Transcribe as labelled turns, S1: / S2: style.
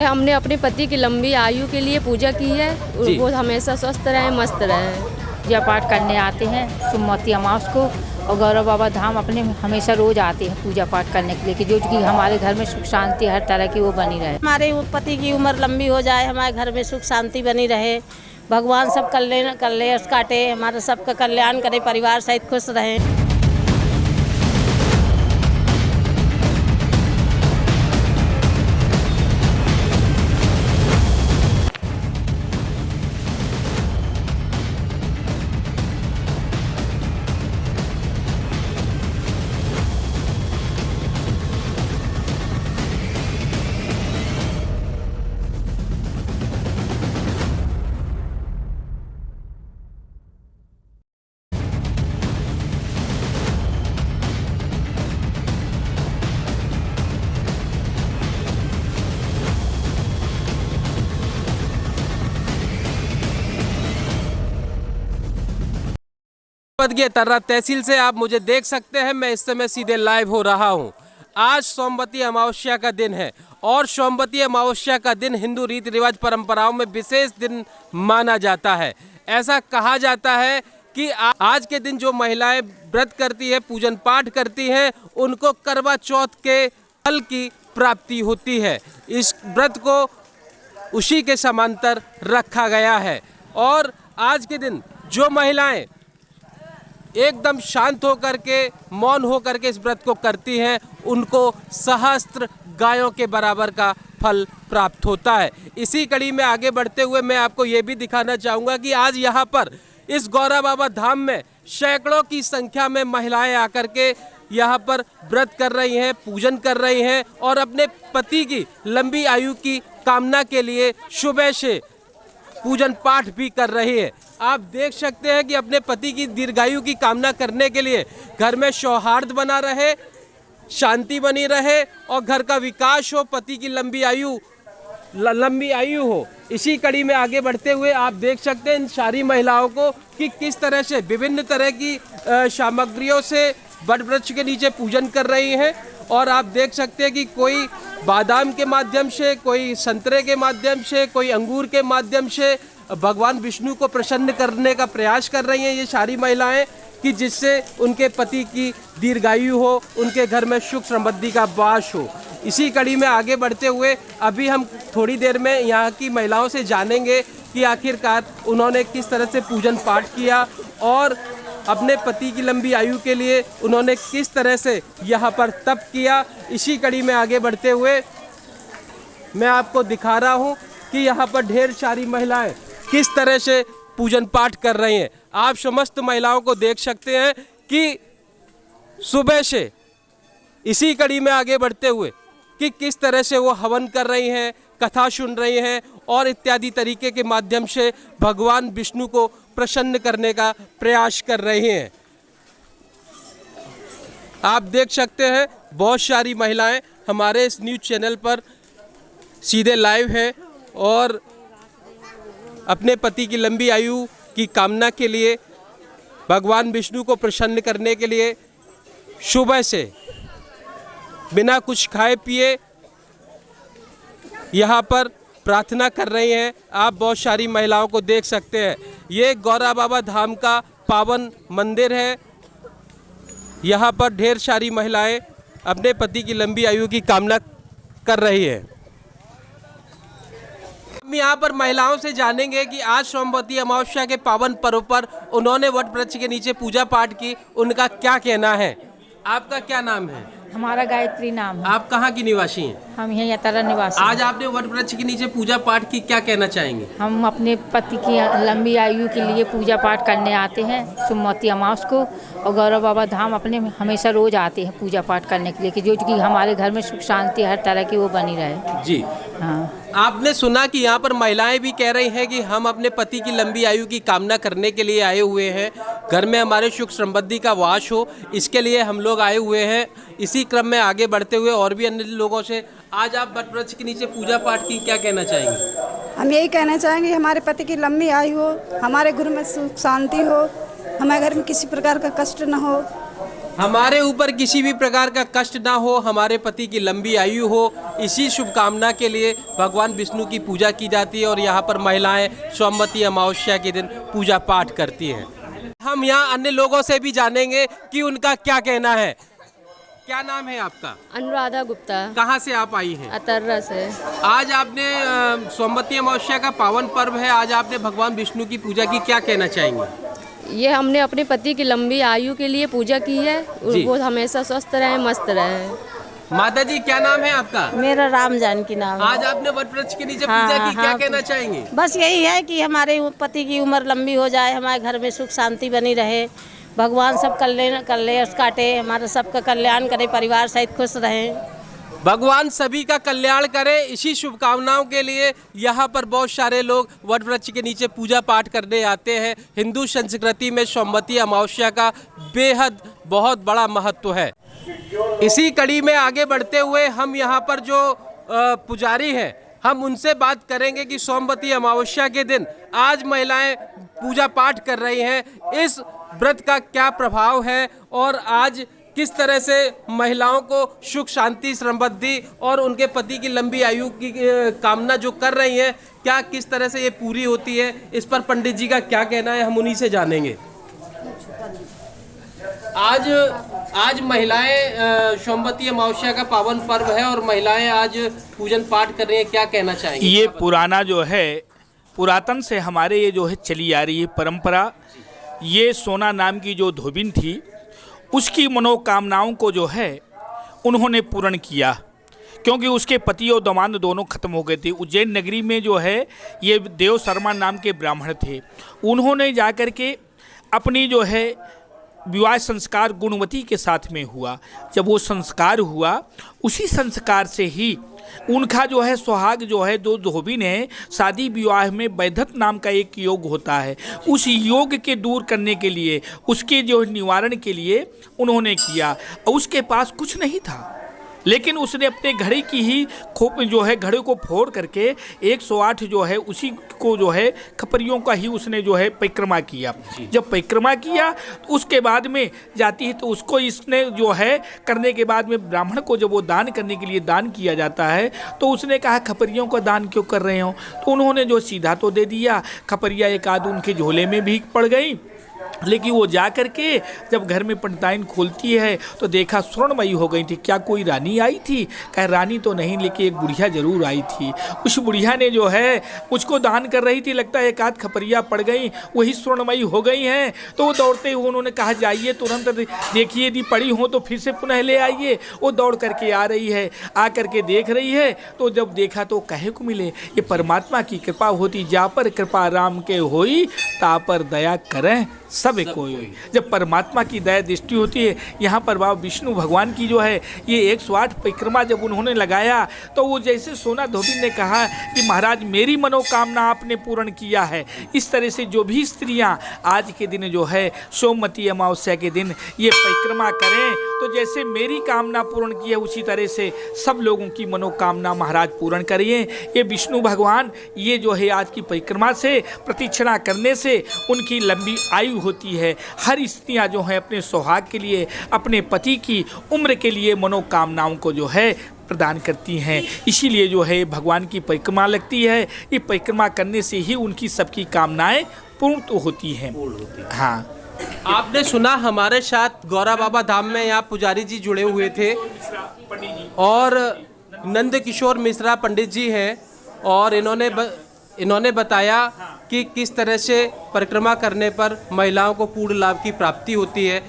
S1: हमने अपने पति की लंबी आयु के लिए पूजा की है, वो हमेशा स्वस्थ रहे, मस्त रहे।
S2: पूजा पाठ करने आते हैं सोमवती अमावस को, और गौरव बाबा धाम अपने हमेशा रोज आते हैं पूजा पाठ करने के लिए कि जो कि हमारे घर में सुख शांति हर तरह की वो बनी रहे।
S3: हमारे पति की उम्र लंबी हो जाए, हमारे घर में सुख शांति बनी रहे, भगवान सब कल्याण काटे, हमारा सबका कल्याण करे, परिवार सहित खुश रहे।
S4: के तर्रा तहसील से आप मुझे देख सकते हैं। मैं इस समय सीधे लाइव हो रहा हूं। आज सोमवती अमावस्या का दिन है और सोमवती अमावस्या का दिन हिंदू रीति रिवाज परंपराओं में विशेष दिन माना जाता है। ऐसा कहा जाता है कि आज के दिन जो महिलाएं व्रत करती है, पूजन पाठ करती हैं, उनको करवा चौथ के फल की प्राप्ति होती है। इस व्रत को उसी के समांतर रखा गया है और आज के दिन जो महिलाएं एकदम शांत होकर के, मौन होकर के इस व्रत को करती हैं, उनको सहस्त्र गायों के बराबर का फल प्राप्त होता है। इसी कड़ी में आगे बढ़ते हुए मैं आपको ये भी दिखाना चाहूँगा कि आज यहाँ पर इस गौरा बाबा धाम में सैकड़ों की संख्या में महिलाएं आकर के यहाँ पर व्रत कर रही हैं, पूजन कर रही हैं और अपने पति की लंबी आयु की कामना के लिए सुबह से पूजन पाठ भी कर रही है। आप देख सकते हैं कि अपने पति की दीर्घायु की कामना करने के लिए घर में सौहार्द बना रहे, शांति बनी रहे और घर का विकास हो, पति की लंबी आयु हो। इसी कड़ी में आगे बढ़ते हुए आप देख सकते हैं इन सारी महिलाओं को कि किस तरह से विभिन्न तरह की सामग्रियों से वट वृक्ष के नीचे पूजन कर रही हैं। और आप देख सकते हैं कि कोई बादाम के माध्यम से, कोई संतरे के माध्यम से, कोई अंगूर के माध्यम से भगवान विष्णु को प्रसन्न करने का प्रयास कर रही हैं ये सारी महिलाएं कि जिससे उनके पति की दीर्घायु हो, उनके घर में सुख समृद्धि का वास हो। इसी कड़ी में आगे बढ़ते हुए अभी हम थोड़ी देर में यहाँ की महिलाओं से जानेंगे कि आखिरकार उन्होंने किस तरह से पूजन पाठ किया और अपने पति की लंबी आयु के लिए उन्होंने किस तरह से यहाँ पर तप किया। इसी कड़ी में आगे बढ़ते हुए मैं आपको दिखा रहा हूँ कि यहाँ पर ढेर सारी महिलाएं किस तरह से पूजन पाठ कर रही हैं। आप समस्त महिलाओं को देख सकते हैं कि सुबह से इसी कड़ी में आगे बढ़ते हुए कि किस तरह से वो हवन कर रही हैं, कथा सुन रही हैं और इत्यादि तरीके के माध्यम से भगवान विष्णु को प्रसन्न करने का प्रयास कर रही हैं। आप देख सकते हैं बहुत सारी महिलाएं हमारे इस न्यूज़ चैनल पर सीधे लाइव हैं और अपने पति की लंबी आयु की कामना के लिए, भगवान विष्णु को प्रसन्न करने के लिए सुबह से बिना कुछ खाए पिए यहाँ पर प्रार्थना कर रही हैं। आप बहुत सारी महिलाओं को देख सकते हैं। ये गौरा बाबा धाम का पावन मंदिर है। यहाँ पर ढेर सारी महिलाएं अपने पति की लंबी आयु की कामना कर रही हैं। हम यहाँ पर महिलाओं से जानेंगे कि आज सोमवती अमावस्या के पावन पर्व पर उन्होंने वट वृक्ष के नीचे पूजा पाठ की, उनका क्या कहना है। आपका क्या नाम है?
S2: हमारा गायत्री नाम है।
S4: आप कहाँ की निवासी हैं?
S2: हम यहाँ यात्रा निवासी।
S4: आज आपने वट वृक्ष के नीचे पूजा पाठ की, क्या कहना चाहेंगे?
S2: हम अपने पति की लंबी आयु के लिए पूजा पाठ करने आते हैं सोमवती अमावस को, और गौरव बाबा धाम अपने हमेशा रोज आते हैं पूजा पाठ करने के लिए कि जो कि हमारे घर में सुख शांति हर तरह की वो बनी रहे।
S4: जी
S2: हाँ।
S4: आपने सुना कि यहाँ पर महिलाएं भी कह रही हैं कि हम अपने पति की लंबी आयु की कामना करने के लिए आए हुए हैं, घर में हमारे सुख समृद्धि का वास हो, इसके लिए हम लोग आए हुए हैं। इसी क्रम में आगे बढ़ते हुए और भी अन्य लोगों से आज आप वट वृक्ष के नीचे पूजा पाठ की, क्या कहना चाहेंगे?
S5: हम यही कहना चाहेंगे हमारे पति की लंबी आयु हो, हमारे घर में सुख शांति हो, हमारे घर में किसी प्रकार का कष्ट न हो,
S4: हमारे ऊपर किसी भी प्रकार का कष्ट ना हो, हमारे पति की लंबी आयु हो, इसी शुभकामना के लिए भगवान विष्णु की पूजा की जाती है और यहाँ पर महिलाएं सोमवती अमावस्या के दिन पूजा पाठ करती हैं। हम यहाँ अन्य लोगों से भी जानेंगे कि उनका क्या कहना है। क्या नाम है आपका?
S1: अनुराधा गुप्ता।
S4: कहाँ से आप आई हैं?
S1: अतर्रा से।
S4: आज आपने सोमवती अमावस्या का पावन पर्व है, आज आपने भगवान विष्णु की पूजा की, क्या कहना चाहेंगे?
S1: ये हमने अपने पति की लंबी आयु के लिए पूजा की है, वो हमेशा स्वस्थ रहे, मस्त रहे।
S4: माता जी क्या नाम है आपका?
S3: मेरा राम जानकी नाम है।
S4: आज आपने वट वृक्ष के नीचे पूजा की, क्या कहना चाहेंगे?
S3: बस यही है कि हमारे पति की उम्र लंबी हो जाए, हमारे घर में सुख शांति बनी रहे, भगवान सब कलेश काटे, हमारा सबका कल्याण करे, परिवार सहित खुश रहें।
S4: भगवान सभी का कल्याण करे, इसी शुभकामनाओं के लिए यहाँ पर बहुत सारे लोग वट वृक्ष के नीचे पूजा पाठ करने आते हैं। हिंदू संस्कृति में सोमवती अमावस्या का बेहद बहुत बड़ा महत्व है। इसी कड़ी में आगे बढ़ते हुए हम यहाँ पर जो पुजारी हैं, हम उनसे बात करेंगे कि सोमवती अमावस्या के दिन आज महिलाएं पूजा पाठ कर रही हैं, इस व्रत का क्या प्रभाव है और आज किस तरह से महिलाओं को सुख शांति समृद्धि और उनके पति की लंबी आयु की कामना जो कर रही हैं, क्या किस तरह से ये पूरी होती है, इस पर पंडित जी का क्या कहना है, हम उन्हीं से जानेंगे। आज महिलाएं सोमवती अमावस्या का पावन पर्व है और महिलाएं आज पूजन पाठ कर रही हैं, क्या कहना चाहेंगे?
S6: ये पुराना जो है, पुरातन से हमारे ये जो है चली आ रही है परंपरा। ये सोना नाम की जो धोबिन थी, उसकी मनोकामनाओं को जो है उन्होंने पूर्ण किया, क्योंकि उसके पति और दामाद दोनों खत्म हो गए थे। उज्जैन नगरी में जो है ये देव शर्मा नाम के ब्राह्मण थे, उन्होंने जाकर के अपनी जो है विवाह संस्कार गुणवती के साथ में हुआ। जब वो संस्कार हुआ, उसी संस्कार से ही उनका जो है सुहाग जो है दो धोबिन है, शादी विवाह में वैधत नाम का एक योग होता है, उस योग के दूर करने के लिए, उसके जो निवारण के लिए उन्होंने किया। उसके पास कुछ नहीं था, लेकिन उसने अपने घड़े की ही खोप जो है घड़े को फोड़ करके 108 जो है उसी को जो है खपरियों का ही उसने जो है परिक्रमा किया। जब परिक्रमा किया तो उसके बाद में जाती है, तो उसको इसने जो है करने के बाद में ब्राह्मण को जब वो दान करने के लिए दान किया जाता है, तो उसने कहा खपरियों का दान क्यों कर रहे हो? तो उन्होंने जो सीधा तो दे दिया, खपरिया एक आध उनके झोले में भी पड़ गई। लेकिन वो जा कर के जब घर में पंडिताइन खोलती है तो देखा स्वर्णमयी हो गई थी। क्या कोई रानी आई थी? कह रानी तो नहीं, लेकिन एक बुढ़िया जरूर आई थी। उस बुढ़िया ने जो है मुझको दान कर रही थी, लगता है एक आध खपरिया पड़ गई, वही स्वर्णमयी हो गई हैं। तो वो दौड़ते हुए उन्होंने कहा जाइए तुरंत देखिए, यदि पड़ी हो तो फिर से पुनः ले आइए। वो दौड़ करके आ रही है, आ करके देख रही है, तो जब देखा तो कहे को मिले ये परमात्मा की कृपा होती, जा पर कृपा राम के होई, ता पर दया करें सब कोई। जब परमात्मा की दया दृष्टि होती है, यहाँ पर बाबा विष्णु भगवान की जो है ये 108 परिक्रमा जब उन्होंने लगाया, तो वो जैसे सोना धोबिन ने कहा कि महाराज मेरी मनोकामना आपने पूर्ण किया है। इस तरह से जो भी स्त्रियाँ आज के दिन जो है सोमवती अमावस्या के दिन ये परिक्रमा करें, तो जैसे मेरी कामना पूर्ण की है, उसी तरह से सब लोगों की मनोकामना महाराज पूर्ण करिए। ये विष्णु भगवान ये जो है आज की परिक्रमा से, प्रतीक्षणा करने से उनकी लंबी आयु होती है। हर स्त्रियाँ जो हैं अपने सुहाग के लिए, अपने पति की उम्र के लिए मनोकामनाओं को जो है प्रदान करती हैं। इसीलिए जो है भगवान की परिक्रमा लगती है। ये परिक्रमा करने से ही उनकी सबकी कामनाएं पूर्ण तो होती हैं। हाँ,
S4: आपने सुना हमारे साथ गौरा बाबा धाम में यहाँ पुजारी जी जुड़े हुए थे और नंद किशोर मिश्रा पंडित जी हैं, और इन्होंने बताया कि किस तरह से परिक्रमा करने पर महिलाओं को पूर्ण लाभ की प्राप्ति होती है।